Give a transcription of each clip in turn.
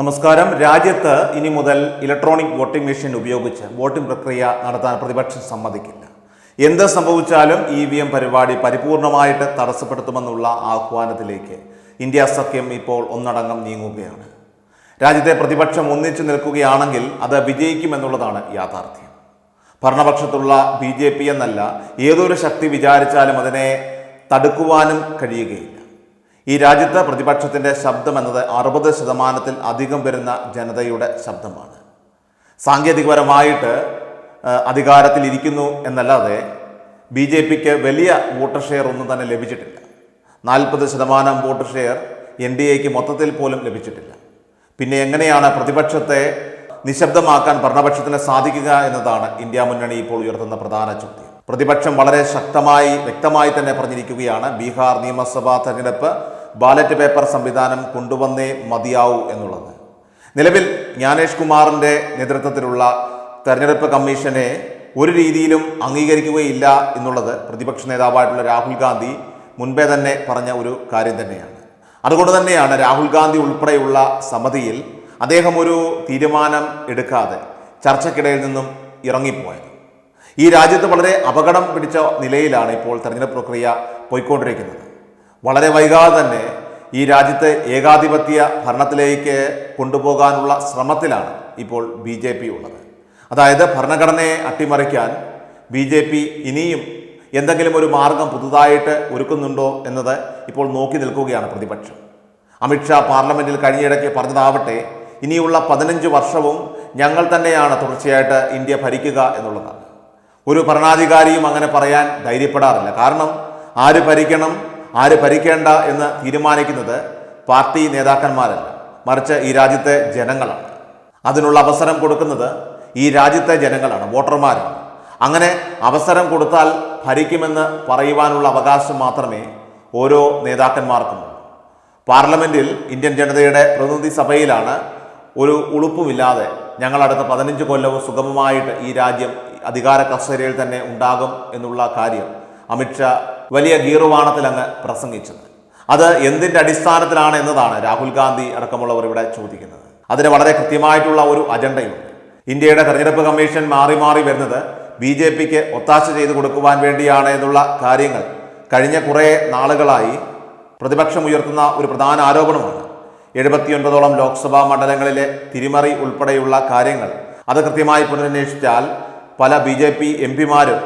നമസ്കാരം. രാജ്യത്ത് ഇനി മുതൽ ഇലക്ട്രോണിക് വോട്ടിംഗ് മെഷീൻ ഉപയോഗിച്ച് വോട്ടിംഗ് പ്രക്രിയ നടത്താൻ പ്രതിപക്ഷം സമ്മതിക്കില്ല. എന്ത് സംഭവിച്ചാലും EVM പരിപാടി പരിപൂർണമായിട്ട് തടസ്സപ്പെടുത്തുമെന്നുള്ള ആഹ്വാനത്തിലേക്ക് ഇന്ത്യ സഖ്യം ഇപ്പോൾ ഒന്നടങ്കം നീങ്ങുകയാണ്. രാജ്യത്തെ പ്രതിപക്ഷം ഒന്നിച്ചു നിൽക്കുകയാണെങ്കിൽ അത് വിജയിക്കുമെന്നുള്ളതാണ് യാഥാർത്ഥ്യം. ഭരണപക്ഷത്തുള്ള BJP എന്നല്ല, ഏതൊരു ശക്തി വിചാരിച്ചാലും അതിനെ തടുക്കുവാനും കഴിയുകയില്ല. ഈ രാജ്യത്ത് പ്രതിപക്ഷത്തിൻ്റെ ശബ്ദം എന്നത് 60% അധികം വരുന്ന ജനതയുടെ ശബ്ദമാണ്. സാങ്കേതികപരമായിട്ട് അധികാരത്തിലിരിക്കുന്നു എന്നല്ലാതെ BJPക്ക് വലിയ വോട്ട് ഷെയർ ഒന്നും തന്നെ ലഭിച്ചിട്ടില്ല. 40% വോട്ട് ഷെയർ NDAക്ക് മൊത്തത്തിൽ പോലും ലഭിച്ചിട്ടില്ല. പിന്നെ എങ്ങനെയാണ് പ്രതിപക്ഷത്തെ നിശബ്ദമാക്കാൻ ഭരണപക്ഷത്തിന് സാധിക്കുക എന്നതാണ് ഇന്ത്യ മുന്നണി ഇപ്പോൾ ഉയർത്തുന്ന പ്രധാന ചോദ്യം. പ്രതിപക്ഷം വളരെ വ്യക്തമായി തന്നെ പറഞ്ഞിരിക്കുകയാണ്, ബീഹാർ നിയമസഭാ തെരഞ്ഞെടുപ്പ് ബാലറ്റ് പേപ്പർ സംവിധാനം കൊണ്ടുവന്നേ മതിയാവൂ എന്നുള്ളത്. നിലവിൽ ജ്ഞാനേഷ് കുമാറിൻ്റെ നേതൃത്വത്തിലുള്ള തെരഞ്ഞെടുപ്പ് കമ്മീഷനെ ഒരു രീതിയിലും അംഗീകരിക്കുകയില്ല എന്നുള്ളത് പ്രതിപക്ഷ നേതാവായിട്ടുള്ള രാഹുൽ ഗാന്ധി മുൻപേ തന്നെ പറഞ്ഞ ഒരു കാര്യം തന്നെയാണ്. അതുകൊണ്ട് തന്നെയാണ് രാഹുൽ ഗാന്ധി ഉൾപ്പെടെയുള്ള സമിതിയിൽ അദ്ദേഹം ഒരു തീരുമാനം എടുക്കാതെ ചർച്ചയ്ക്കിടയിൽ നിന്നും ഇറങ്ങിപ്പോയത്. ഈ രാജ്യത്ത് വളരെ അപകടം പിടിച്ച നിലയിലാണ് ഇപ്പോൾ തെരഞ്ഞെടുപ്പ് പ്രക്രിയ പോയിക്കൊണ്ടിരിക്കുന്നത്. വളരെ വൈകാതെ തന്നെ ഈ രാജ്യത്തെ ഏകാധിപത്യ ഭരണത്തിലേക്ക് കൊണ്ടുപോകാനുള്ള ശ്രമത്തിലാണ് ഇപ്പോൾ BJP ഉള്ളത്. അതായത് ഭരണഘടനയെ അട്ടിമറിക്കാൻ BJP ഇനിയും എന്തെങ്കിലും ഒരു മാർഗം പുതുതായിട്ട് ഒരുക്കുന്നുണ്ടോ എന്നത് ഇപ്പോൾ നോക്കി നിൽക്കുകയാണ് പ്രതിപക്ഷം. അമിത്ഷാ പാർലമെന്റിൽ കഴിഞ്ഞിടയ്ക്ക് പറഞ്ഞതാവട്ടെ, ഇനിയുള്ള 15 വർഷവും ഞങ്ങൾ തന്നെയാണ് തുടർച്ചയായിട്ട് ഇന്ത്യ ഭരിക്കുക എന്നുള്ളതാണ്. ഒരു ഭരണാധികാരിയും അങ്ങനെ പറയാൻ ധൈര്യപ്പെടാറില്ല. കാരണം ആര് ഭരിക്കണം, ആര് ഭരിക്കേണ്ട എന്ന് തീരുമാനിക്കുന്നത് പാർട്ടി നേതാക്കന്മാരല്ല, മറിച്ച് ഈ രാജ്യത്തെ ജനങ്ങളാണ്. അതിനുള്ള അവസരം കൊടുക്കുന്നത് ഈ രാജ്യത്തെ ജനങ്ങളാണ്, വോട്ടർമാരാണ്. അങ്ങനെ അവസരം കൊടുത്താൽ ഭരിക്കുമെന്ന് പറയുവാനുള്ള അവകാശം മാത്രമേ ഓരോ നേതാക്കന്മാർക്കുമുള്ളൂ. പാർലമെന്റിൽ ഇന്ത്യൻ ജനതയുടെ പ്രതിനിധി സഭയിലാണ് ഒരു ഉളുപ്പുമില്ലാതെ ഞങ്ങൾ അടുത്ത 15 കൊല്ലവും സുഗമമായിട്ട് ഈ രാജ്യം അധികാര കസേരയിൽ തന്നെ ഉണ്ടാകും എന്നുള്ള കാര്യം അമിത്ഷാ വലിയ ഗീറുവാണത്തിൽ അങ്ങ് പ്രസംഗിച്ചത്. അത് എന്തിൻ്റെ അടിസ്ഥാനത്തിലാണ് എന്നതാണ് രാഹുൽ ഗാന്ധി അടക്കമുള്ളവർ ഇവിടെ ചോദിക്കുന്നത്. അതിന് വളരെ കൃത്യമായിട്ടുള്ള ഒരു അജണ്ടയുണ്ട്. ഇന്ത്യയുടെ തെരഞ്ഞെടുപ്പ് കമ്മീഷൻ മാറി വരുന്നത് BJPക്ക് ഒത്താശ ചെയ്തു കൊടുക്കുവാൻ വേണ്ടിയാണ് എന്നുള്ള കാര്യങ്ങൾ കഴിഞ്ഞ കുറേ നാളുകളായി പ്രതിപക്ഷം ഉയർത്തുന്ന ഒരു പ്രധാന ആരോപണമാണ്. 79ഓളം ലോക്സഭാ മണ്ഡലങ്ങളിലെ തിരിമറി ഉൾപ്പെടെയുള്ള കാര്യങ്ങൾ അത് കൃത്യമായി പുനരന്വേഷിച്ചാൽ പല BJP MPമാരും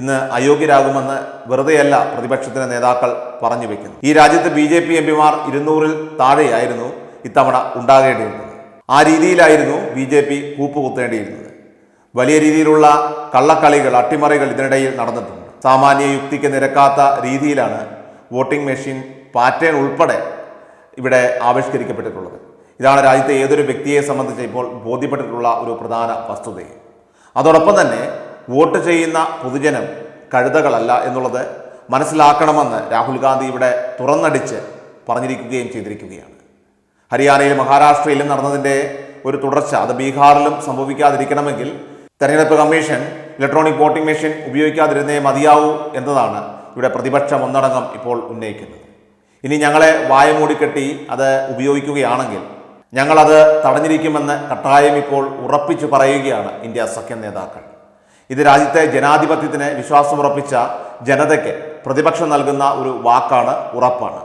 ഇന്ന് അയോഗ്യരാകുമെന്ന് വെറുതെയല്ല പ്രതിപക്ഷത്തിൻ്റെ നേതാക്കൾ പറഞ്ഞു വെക്കുന്നു. ഈ രാജ്യത്ത് BJP MPമാർ 200-ൽ താഴെയായിരുന്നു ഇത്തവണ ഉണ്ടാകേണ്ടിയിരുന്നത്. ആ രീതിയിലായിരുന്നു BJP കൂപ്പുകുത്തേണ്ടിയിരുന്നത്. വലിയ രീതിയിലുള്ള കള്ളക്കളികൾ, അട്ടിമറികൾ ഇതിനിടയിൽ നടന്നിട്ടുണ്ട്. സാമാന്യ യുക്തിക്ക് നിരക്കാത്ത രീതിയിലാണ് വോട്ടിംഗ് മെഷീൻ പാറ്റേൺ ഉൾപ്പെടെ ഇവിടെ ആവിഷ്കരിക്കപ്പെട്ടിട്ടുള്ളത്. ഇതാണ് രാജ്യത്തെ ഏതൊരു വ്യക്തിയെ സംബന്ധിച്ച് ഇപ്പോൾ ബോധ്യപ്പെട്ടിട്ടുള്ള ഒരു പ്രധാന വസ്തുത. അതോടൊപ്പം തന്നെ വോട്ട് ചെയ്യുന്ന പൊതുജനം കഴുതകളല്ല എന്നുള്ളത് മനസ്സിലാക്കണമെന്ന് രാഹുൽ ഗാന്ധി ഇവിടെ തുറന്നടിച്ച് പറഞ്ഞിരിക്കുകയും ചെയ്തിരിക്കുകയാണ്. ഹരിയാനയിലും മഹാരാഷ്ട്രയിലും നടന്നതിൻ്റെ ഒരു തുടർച്ച അത് ബീഹാറിലും സംഭവിക്കാതിരിക്കണമെങ്കിൽ തെരഞ്ഞെടുപ്പ് കമ്മീഷൻ ഇലക്ട്രോണിക് വോട്ടിംഗ് മെഷീൻ ഉപയോഗിക്കാതിരുന്നേ മതിയാവൂ എന്നതാണ് ഇവിടെ പ്രതിപക്ഷം ഒന്നടങ്കം ഇപ്പോൾ ഉന്നയിക്കുന്നത്. ഇനി ഞങ്ങളെ വായ മൂടിക്കെട്ടി അത് ഉപയോഗിക്കുകയാണെങ്കിൽ ഞങ്ങളത് തടഞ്ഞിരിക്കുമെന്ന് കട്ടായം ഇപ്പോൾ ഉറപ്പിച്ചു പറയുകയാണ് ഇന്ത്യ സഖ്യം നേതാക്കൾ. ഇത് രാജ്യത്തെ ജനാധിപത്യത്തിന് വിശ്വാസമുറപ്പിച്ച ജനതയ്ക്ക് പ്രതിപക്ഷം നൽകുന്ന ഒരു വാക്കാണ്, ഉറപ്പാണ്.